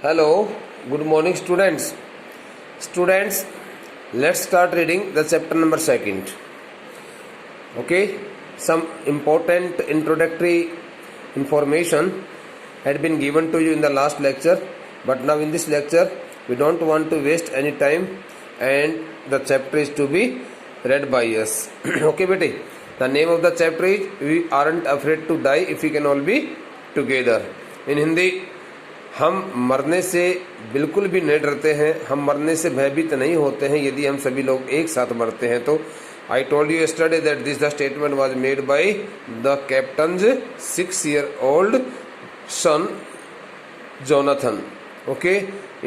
Hello, good morning students. Students, let's start reading the chapter number 2nd. Okay, some important introductory information had been given to you in the last lecture, but now in this lecture we don't want to waste any time and the chapter is to be read by us. Okay, beti. The name of the chapter is We Aren't Afraid to Die If We Can All Be Together. In Hindi, हम मरने से बिल्कुल भी नहीं डरते हैं, हम मरने से भयभीत नहीं होते हैं यदि हम सभी लोग एक साथ मरते हैं तो. I told you yesterday that this the statement was made by the captain's 6-year-old son Jonathan, okay,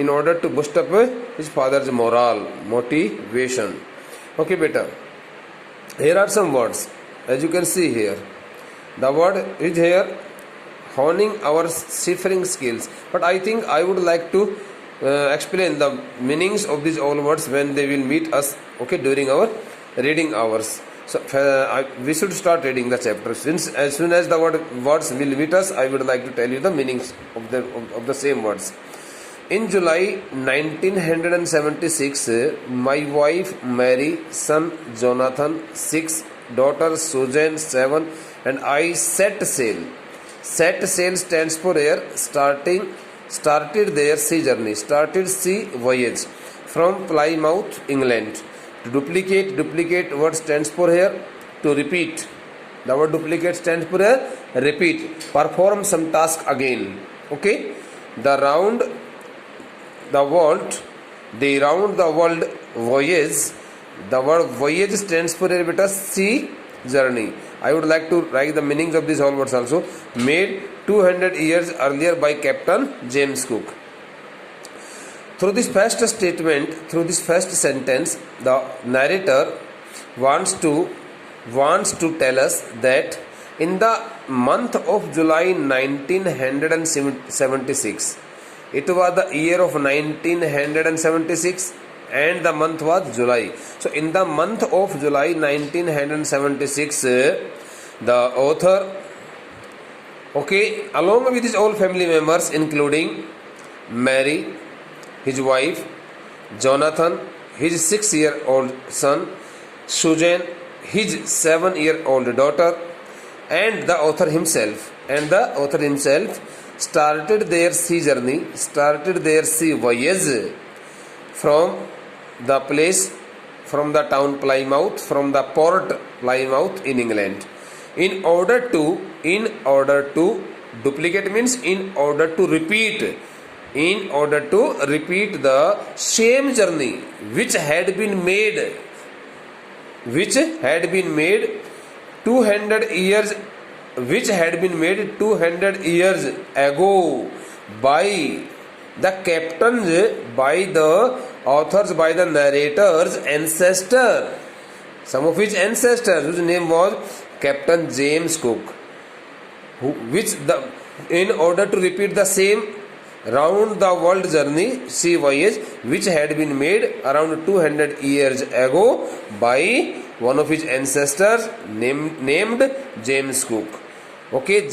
in order to boost up his father's morale, motivation. Okay beta, here are some words as you can see here. The word is here honing our ciphering skills, but I think I would like to explain the meanings of these all words when they will meet us, okay, during our reading hours. So we should start reading the chapter. Since as soon as the words will meet us, I would like to tell you the meanings of the same words. In July 1976, my wife Mary, son Jonathan 6, daughter Susan 7, and I set sail. Set sail stands for air. Started their sea journey. Started sea voyage from Plymouth, England. To duplicate word stands for here to repeat. The word duplicate stands for here repeat. Perform some task again. Okay. The round the world voyage. The word voyage stands for here beta sea journey. I would like to write the meanings of these all words also. Made 200 years earlier by Captain James Cook. Through this first sentence, the narrator wants to tell us that in the month of July 1976, it was the year of 1976 and the month was July. So in the month of July 1976, the author, okay, along with his all family members including Mary, his wife, Jonathan, his 6-year-old son, Susan, his 7-year-old daughter, and the author himself started their sea journey, voyage from the town Plymouth, from the port Plymouth in England. In order to duplicate means in order to repeat the same journey which had been made 200 years ago by the captains, by the authors, by the narrator's ancestor, some of his ancestors whose name was Captain James Cook, in order to repeat the same round the world journey, sea voyage, which had been made around 200 years ago by one of his ancestors named James Cook. Okay,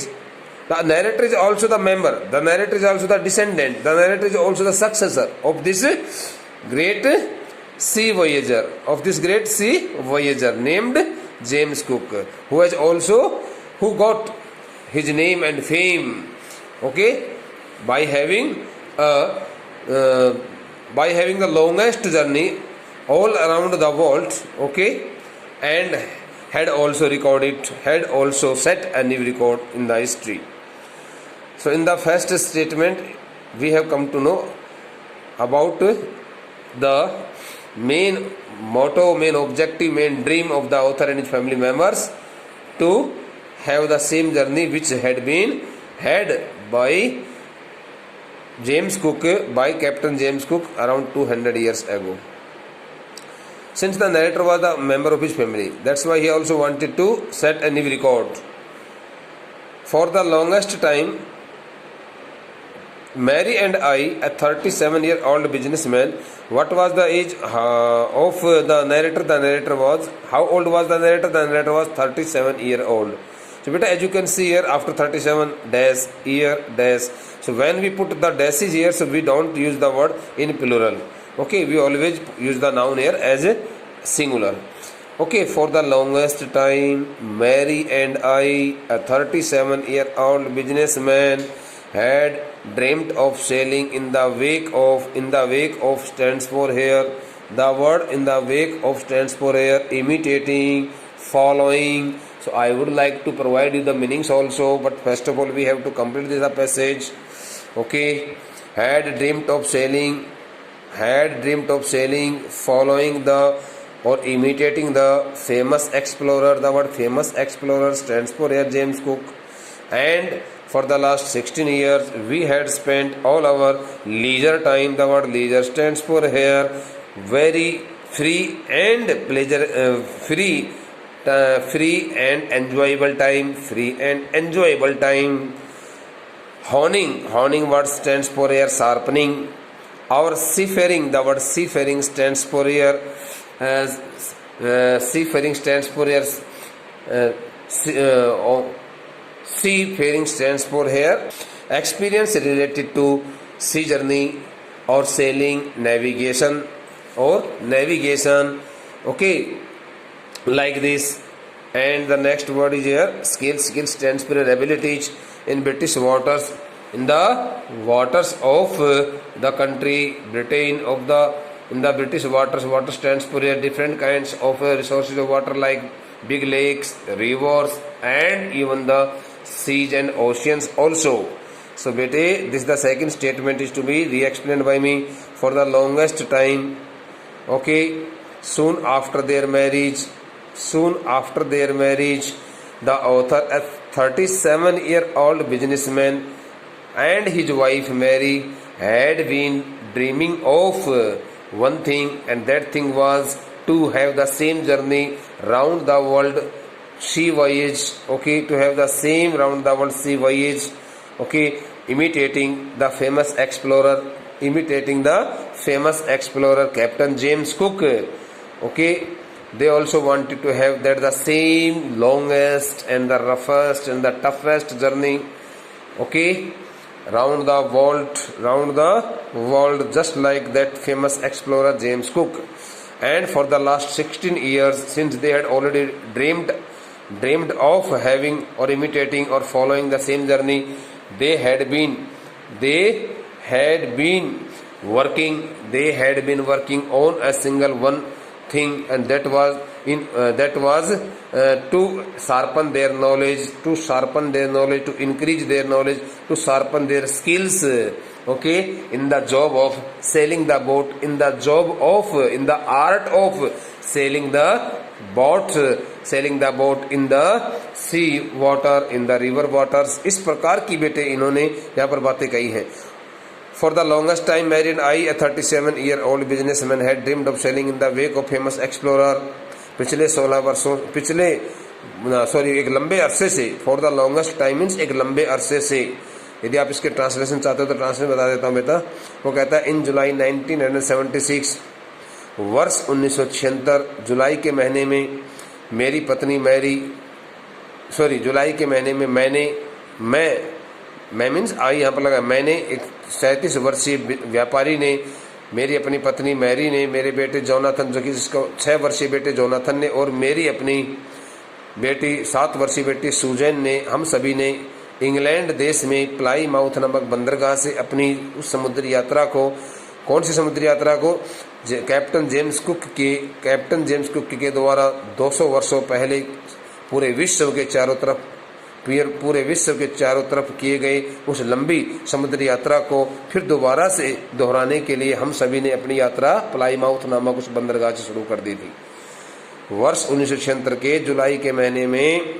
the narrator is also the member, the narrator is also the descendant, the narrator is also the successor of this great sea voyager, named James Cook, who got his name and fame, okay, by having the longest journey all around the world, okay, and had also set a new record in the history. So in the first statement we have come to know about the main motto, main objective, main dream of the author and his family members to have the same journey which had been had by Captain James Cook around 200 years ago. Since the narrator was a member of his family, that's why he also wanted to set a new record. For the longest time, Mary and I, a 37-year-old businessman, what was the age of the narrator? The narrator was, how old was the narrator? The narrator was 37-year-old. So beta, as you can see here, after 37 dash year dash. So when we put the dashes here, so we don't use the word in plural. Okay, we always use the noun here as a singular. Okay, for the longest time, Mary and I, a 37-year-old businessman, had dreamt of sailing in the wake of stands for here. The word in the wake of stands for here, imitating, following. So I would like to provide you the meanings also, but first of all we have to complete this passage. Okay, had dreamt of sailing, following the or imitating the famous explorer. The word famous explorer stands for here James Cook. And for the last 16 years we had spent all our leisure time. The word leisure stands for here very free and pleasure, free and enjoyable time. Honing word stands for here sharpening. Our seafaring, the word seafaring stands for here as seafaring stands for here seafaring stands for here experience related to sea journey or sailing, navigation. Okay, like this. And the next word is here skill stands for abilities in British waters, in the waters of the country Britain of the in the British waters. Water stands for different kinds of resources of water like big lakes, rivers, and even the seas and oceans also. So bete, this the second statement is to be re-explained by me. For the longest time, okay, soon after their marriage, the author, a 37-year-old businessman, and his wife Mary had been dreaming of one thing, and that thing was to have the same journey round the world sea voyage. Okay, to have the same round the world sea voyage. Okay, imitating the famous explorer Captain James Cook. Okay, they also wanted to have that the same longest and the roughest and the toughest journey. Okay, round the world, just like that famous explorer James Cook. And for the last 16 years, since they had already dreamed of having or imitating or following the same journey, they had been working on a single one thing, and that was to sharpen their knowledge, to increase their knowledge, to sharpen their skills. Okay, in the job of sailing the boat, in the art of sailing the boat in the sea water, in the river waters. इस प्रकार की बेटे इन्होंने यहाँ पर बातें कही हैं. For the longest time, Mary and I, a 37-year-old businessman, had dreamed of sailing in the wake of famous explorer. एक लंबे अरसे से. For the longest time means एक लंबे अरसे से. यदि आप इसके ट्रांसलेशन चाहते हो तो ट्रांसलेशन बता देता हूँ बेटा. वो कहता है इन जुलाई 1976, वर्ष 1976, जुलाई के महीने में मेरी पत्नी जुलाई के महीने में मैं मीन्स आई यहाँ पर लगा, मैंने एक 37 वर्षीय व्यापारी ने, मेरी अपनी पत्नी मैरी ने, मेरे बेटे जोनाथन, जो कि जिसको 6 वर्षीय बेटे जोनाथन ने, और मेरी अपनी बेटी 7 वर्षीय बेटी सुजैन ने, हम सभी ने इंग्लैंड देश में प्लाईमाउथ नामक बंदरगाह से अपनी उस समुद्री यात्रा को, कौन सी समुद्री यात्रा को, कैप्टन जेम्स कुक के द्वारा 200 वर्षों पहले पूरे विश्व के चारों तरफ किए गए उस लंबी समुद्री यात्रा को फिर दोबारा से दोहराने के लिए हम सभी ने अपनी यात्रा प्लाईमाउथ नामक उस बंदरगाह से शुरू कर दी थी. वर्ष 1976 के जुलाई के महीने में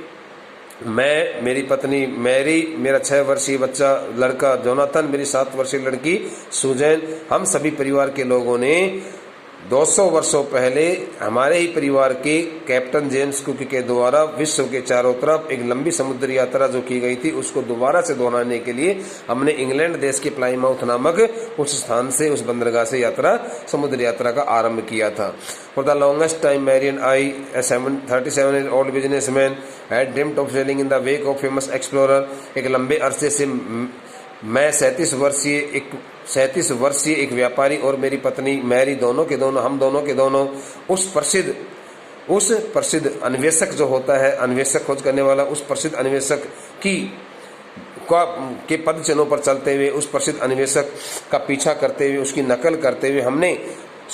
मैं, मेरी पत्नी मैरी, मेरा 6 वर्षीय बच्चा लड़का जोनाथन, मेरी 7 वर्षीय लड़की सुजैन, हम सभी परिवार के लोगों ने 200 वर्षों पहले हमारे ही परिवार के कैप्टन जेम्स कुक के द्वारा विश्व के चारों तरफ एक लंबी समुद्री यात्रा जो की गई थी उसको दोबारा से दोहराने के लिए हमने इंग्लैंड देश के प्लाईमाउथ नामक उस स्थान से, उस बंदरगाह से समुद्री यात्रा का आरंभ किया था। For the longest time Mary and I, a 37-year-old businessman, had dreamt of sailing in the wake of famous explorer। एक लंबे अरसे से मैं 37 वर्षीय एक व्यापारी और मेरी पत्नी मैरी हम दोनों के दोनों उस प्रसिद्ध अन्वेषक जो होता है, अन्वेषक खोज करने वाला, उस प्रसिद्ध अन्वेषक के पद चिन्हों पर चलते हुए, उस प्रसिद्ध अन्वेषक का पीछा करते हुए, उसकी नकल करते हुए हमने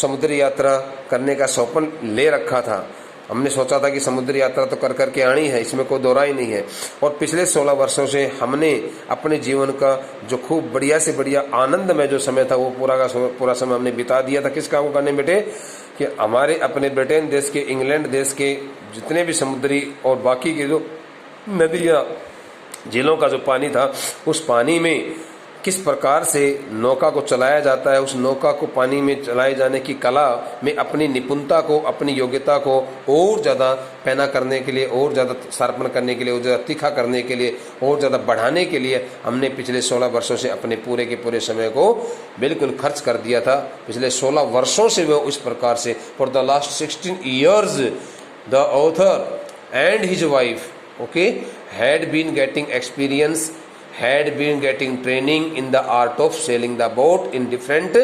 समुद्री यात्रा करने का सौपन ले रखा था। हमने सोचा था कि समुद्री यात्रा तो कर करके आनी है, इसमें कोई दो राय नहीं है। और पिछले 16 वर्षों से हमने अपने जीवन का जो खूब बढ़िया से बढ़िया आनंद में जो समय था वो पूरा समय हमने बिता दिया था। किस काम को करने बेटे? कि हमारे अपने ब्रिटेन देश के, इंग्लैंड देश के जितने भी समुद्री और बाकी के जो नदियाँ, झीलों का जो पानी था, उस पानी में किस प्रकार से नौका को चलाया जाता है, उस नौका को पानी में चलाए जाने की कला में अपनी निपुणता को, अपनी योग्यता को और ज़्यादा पैना करने के लिए, और ज़्यादा शार्पन करने के लिए, और ज़्यादा तीखा करने के लिए, और ज़्यादा बढ़ाने के लिए हमने पिछले 16 वर्षों से अपने पूरे के पूरे समय को बिल्कुल खर्च कर दिया था। पिछले 16 वर्षों से वो इस प्रकार से, for the last 16 years the author and his wife had been getting experience, had been getting training in the art of sailing the boat in different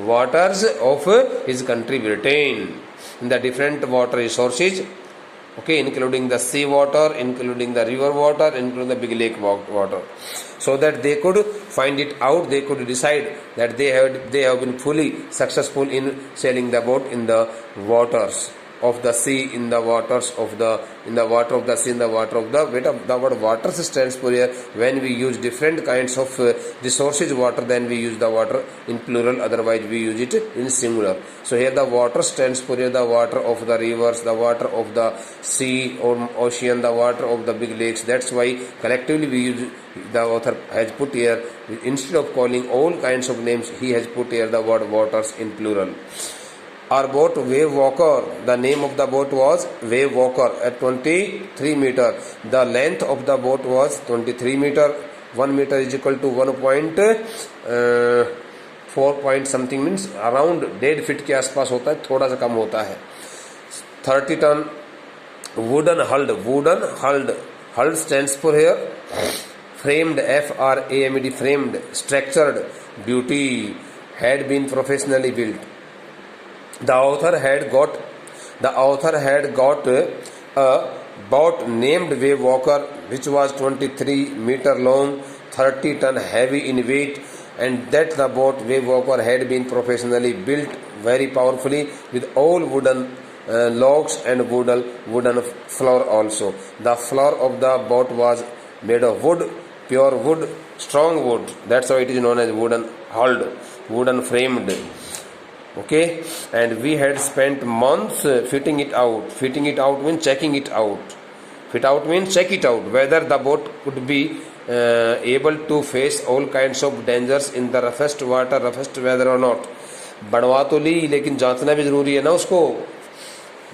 waters of his country Britain, in the different water resources, including the sea water, including the river water, including the big lake water, so that they could find it out, they could decide that they have been fully successful in sailing the boat in the waters of the sea, in the waters of the, in the water of the sea, in the water of the, the word waters stands for here. When we use different kinds of resources water, then we use the water in plural, otherwise we use it in singular. So here the water stands for here the water of the rivers, the water of the sea or ocean, the water of the big lakes. That's why collectively we use, the author has put here, instead of calling all kinds of names, he has put here the word waters in plural. Our boat Wave Walker, the name of the boat was Wave Walker, at 23 meter. The length of the boat was 23 meter. 1 meter is equal to 1.4 point something, means around 1.5 feet के आसपास होता है, थोड़ा सा कम होता है। 30 ton wooden hulled stands for here framed, F-R-A-M-E-D, framed, structured, beauty, had been professionally built. The author had got a boat named Wave Walker, which was 23 meter long, 30 ton heavy in weight, and that the boat Wave Walker had been professionally built very powerfully with all wooden logs and wooden floor also. The floor of the boat was made of wood, pure wood, strong wood. That's why it is known as wooden hulled, wooden framed. And we had spent months fitting it out. Fitting it out means checking it out. Fit out means check it out, whether the boat could be able to face all kinds of dangers in the roughest water, roughest weather or not. बढ़वा तो ली, लेकिन जांचना भी जरूरी है ना उसको।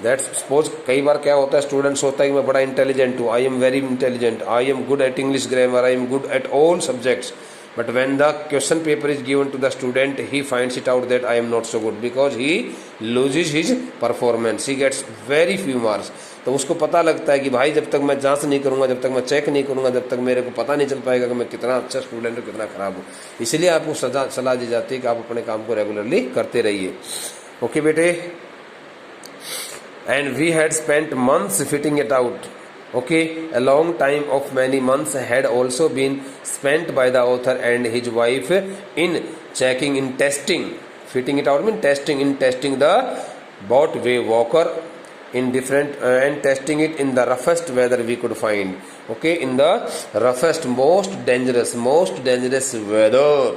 That's suppose कई बार क्या होता है, स्टूडेंट्स होता है कि मैं बड़ा इंटेलिजेंट हूँ, I am very intelligent, I am good at English grammar, I am good at all subjects, but when the question paper is given to the student, he finds it out that I am not so good, because he loses his performance, he gets very few marks. तो उसको पता लगता है कि भाई जब तक मैं जांच नहीं करूंगा, जब तक मैं चेक नहीं करूंगा, जब तक मेरे को पता नहीं चल पाएगा कि मैं कितना अच्छा स्टूडेंट हूँ, कितना खराब हूँ। इसलिए आपको सलाह दी जाती है कि आप अपने काम को रेगुलरली करते रहिए। ओके बेटे, and we had spent months fitting it out. A long time of many months had also been spent by the author and his wife in checking, in testing. Fitting it out means testing, in testing the boat Wave Walker in different and testing it in the roughest weather we could find. In the roughest, most dangerous weather.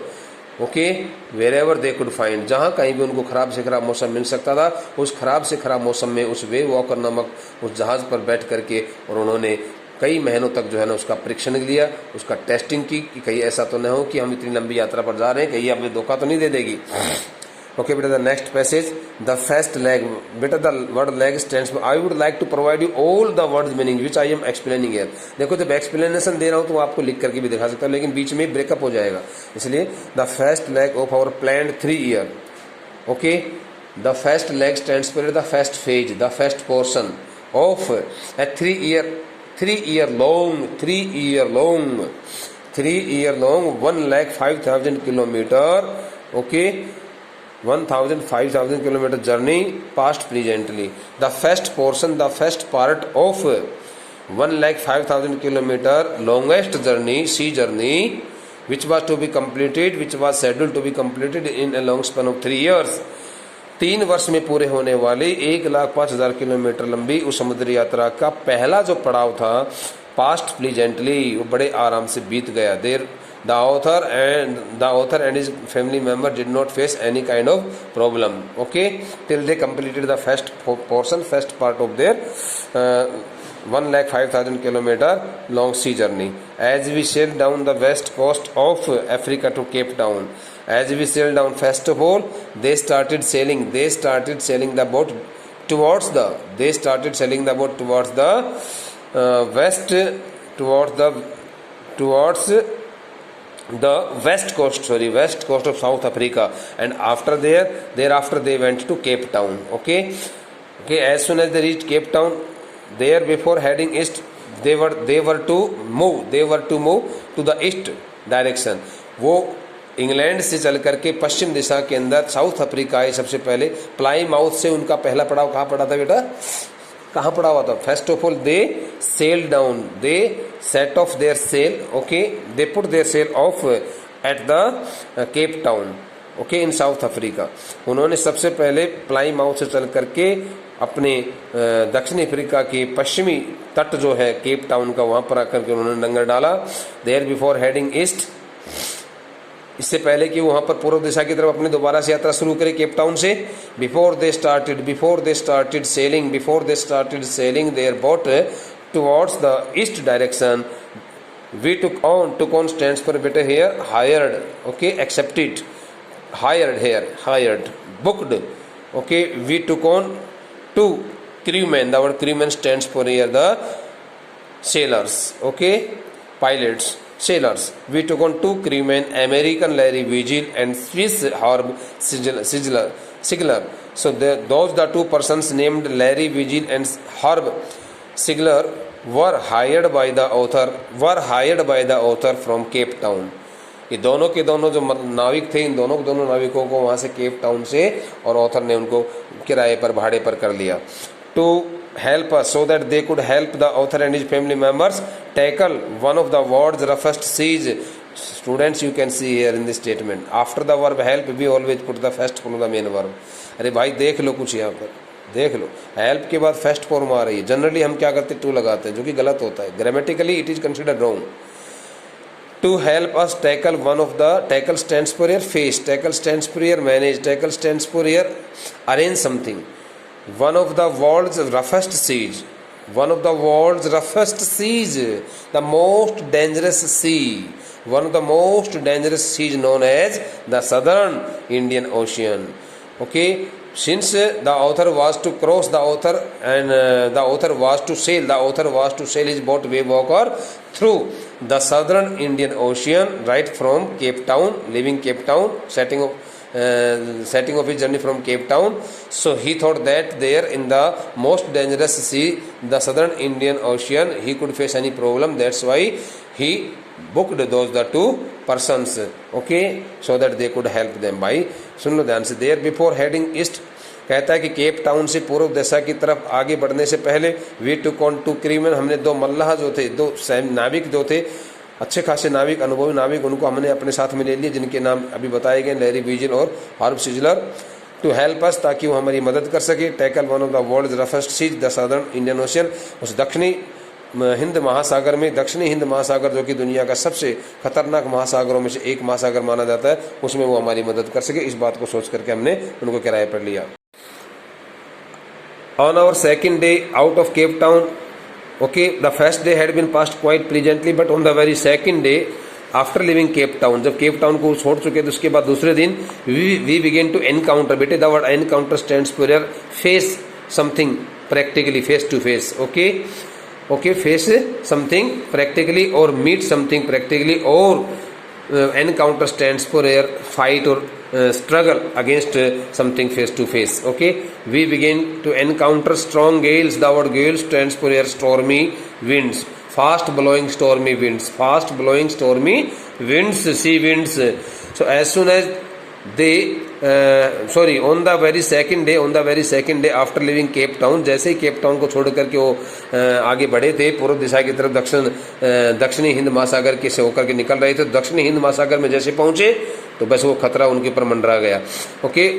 Wherever they could find, जहाँ कहीं भी उनको खराब से खराब मौसम मिल सकता था, उस खराब से खराब मौसम में उस वेव वॉकर नामक उस जहाज़ पर बैठ करके और उन्होंने कई महीनों तक जो है ना उसका परीक्षण लिया, उसका टेस्टिंग की कि कहीं ऐसा तो न हो कि हम इतनी लंबी यात्रा पर जा रहे हैं, कहीं हमें धोखा तो नहीं दे देगी। Okay, beta, the next passage, the first leg. Beta, the word leg stands for, I would like to provide you all the words meaning which I am explaining here. देखो जब explanation दे रहा हूँ तो आपको लिख करके भी दिखा सकता हूँ, लेकिन बीच में ब्रेकअप हो जाएगा, इसलिए the first leg of our planned 3 year. Okay, the first leg stands for the first phase, the first portion of a 3 year long 1,05,000 kilometer. Okay, 1,05,000 kilometer journey past presently. The first portion, the first part of 1,05,000 kilometer longest journey, sea journey, which was to be completed, which was scheduled to be completed in a long span of 3 years. 3 वर्ष में पूरे होने वाली 1,05,000 kilometre लंबी उस समुद्री यात्रा का पहला जो पड़ाव था, पास्ट प्लीजेंटली, वो बड़े आराम से बीत गया. देर the author and his family member did not face any kind of problem. Okay, till they completed the first portion, first part of their 1,05,000 kilometer long sea journey. As we sailed down the west coast of Africa to Cape Town, as we sailed down, first of all they started sailing the boat towards the west, towards the west coast of South Africa, and thereafter they went to Cape Town. Okay, as soon as they reached Cape Town, there before heading east, they were to move to the east direction. वो England से चल करके पश्चिम दिशा के अंदर south Africa आए. सबसे पहले Plymouth से उनका पहला पड़ाव कहाँ पड़ा था बेटा, कहाँ पड़ा हुआ था? First of all they sail down, they set off their sail. Okay, they put their sail off at the Cape Town. Okay, in South Africa. उन्होंने सबसे पहले प्लाईमाउथ से चल करके अपने दक्षिणी अफ्रीका के पश्चिमी तट जो है केप टाउन का, वहाँ पर आकर के उन्होंने लंगर डाला. देयर बिफोर हेडिंग ईस्ट, इससे पहले कि वहाँ पर पूर्व दिशा की तरफ अपनी दोबारा से यात्रा शुरू करें केप टाउन से. Before they started sailing their boat towards the east direction. We took on stands for better hair hired. Okay, accepted, hired, booked. Okay, we took on 2 crewmen. The word crewmen stands for here the sailors. Okay, pilots, sailors. We took on 2 crewmen, American Larry Vigil and Swiss Herb Sigler. So those the 2 persons named Larry Vigil and Herb Sigler were hired by the author from Cape Town. ये दोनों के दोनों जो नाविक थे, इन दोनों नाविकों को वहाँ से केप टाउन से और ऑथर ने उनको किराए पर, भाड़े पर कर लिया. To help us so that they could help the author and his family members tackle one of the world's roughest seas. Students, you can see here in this statement, after the verb help we always put the first form of the main verb. अरे भाई देख लो, कुछ यहाँ पर देख लो, help के बाद first form आ रही है. जनरली हम क्या करते, टू लगाते हैं, जो कि गलत होता है. Grammatically it is considered wrong. To help us tackle one of the, tackle stands for here face, tackle stands for here manage, tackle stands for here arrange something. One of the world's roughest seas, the most dangerous sea, one of the most dangerous seas known as the Southern Indian Ocean. Okay, since the author was to cross, the author was to sail his boat Waywalker through the Southern Indian Ocean right from Cape Town, leaving Cape Town, setting off his journey from Cape Town. So he thought that there in the most dangerous sea, the Southern Indian Ocean, he could face any problem. That's why he booked the 2 persons. Okay, so that they could help them. भाई सुन लो ध्यान से. There before heading east, कहता है कि cap Town से पूर्व दिशा की तरफ आगे बढ़ने से पहले वी टुक ऑन 2 क्रीमैन, हमने 2 मल्लाह जो थे, 2 नाविक जो थे, अच्छे खासे नाविक, अनुभवी नाविक, उनको हमने अपने साथ में ले लिए, जिनके नाम अभी बताए गए, लैरी विजिल और Herb Sizzler. To help us, ताकि वो हमारी मदद कर सके. Tackle one of the world roughest seas, the Southern Indian Ocean, उस दक्षिणी हिंद महासागर में, दक्षिणी हिंद महासागर जो कि दुनिया का सबसे खतरनाक महासागरों में से एक महासागर माना जाता है, उसमें वो हमारी मदद कर सके. इस बात को सोच करके हमने उनको किराए पर लिया. On our second day out of Cape Town, okay, the first day had been passed quite pleasantly, but on the very second day after living Cape Town, जब केप टाउन को छोड़ चुके तो उसके बाद दूसरे दिन वी बिगेन टू एनकाउंटर, बेटे the word encounter stands for your face something practically, face to face, okay okay, face something practically और मीट समथिंग प्रैक्टिकली, और encounter stands for your fight और struggle against something face to face, okay. We begin to encounter strong gales, the word gale stands for your stormy winds, fast blowing stormy winds, fast blowing stormy winds, sea winds. So as soon as they on the very second day after leaving Cape Town, जैसे he kept Town को छोड़ करके वो आगे बढ़े थे पूर्व दिशा की तरफ, दक्षिणी हिंद महासागर के से होकर के निकल रहे थे, दक्षिणी हिंद महासागर में जैसे पहुंचे तो बस वो खतरा उनके ऊपर मंडरा गया, ओके।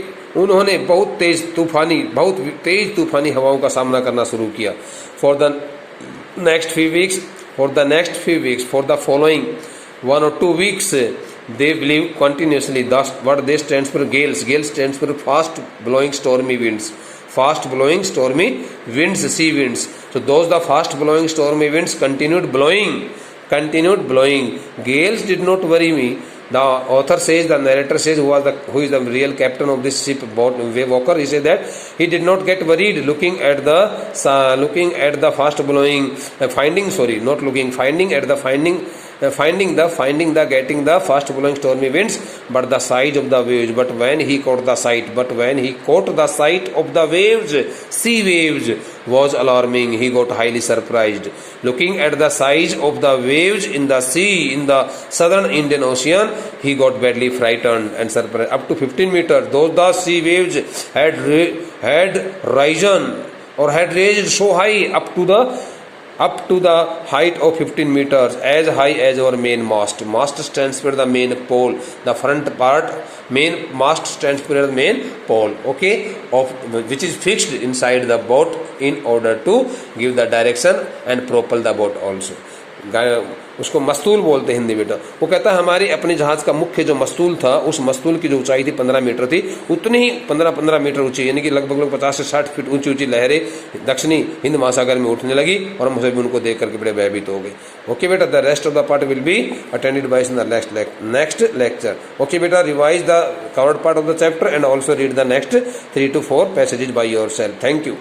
उन्होंने बहुत तेज तूफानी हवाओं का सामना करना शुरू किया। For the next few weeks, for the following 1 or 2 weeks, they blew continuously. Thus, what they stands for gales. Gales stands for fast blowing stormy winds. Fast blowing stormy winds, sea winds. So those the fast blowing stormy winds continued blowing. Gales did not worry me. The author says, the narrator says, who is the real captain of this ship, Wave Walker. He said that he did not get worried looking at the fast blowing, finding the getting the fast blowing stormy winds, but the size of the waves. But when he caught the sight of the waves, sea waves, was alarming. He got highly surprised. Looking at the size of the waves in the sea, in the southern Indian Ocean, he got badly frightened and surprised. Up to 15 meters, those the sea waves had risen or had raised so high up to the height of 15 meters, as high as our main mast. Mast stands for the main pole. The front part, main mast stands for the main pole, okay, of which is fixed inside the boat in order to give the direction and propel the boat also. उसको मस्तूल बोलते हैं हिंदी बेटा। वो कहता है हमारे अपने जहाज का मुख्य जो मस्तूल था, उस मस्तूल की जो ऊंचाई थी 15 मीटर थी, उतनी ही 15 मीटर ऊंची, यानी कि लगभग 50 से 60 फीट ऊंची लहरें दक्षिणी हिंद महासागर में उठने लगी, और हम सभी उनको देख करके बड़े भयभीत हो गए। ओके बेटा, the rest of the part will be attended by in the next lecture. Okay बेटा, revise the covered part of the chapter and also read the next 3 to 4 passages by yourself. Thank you.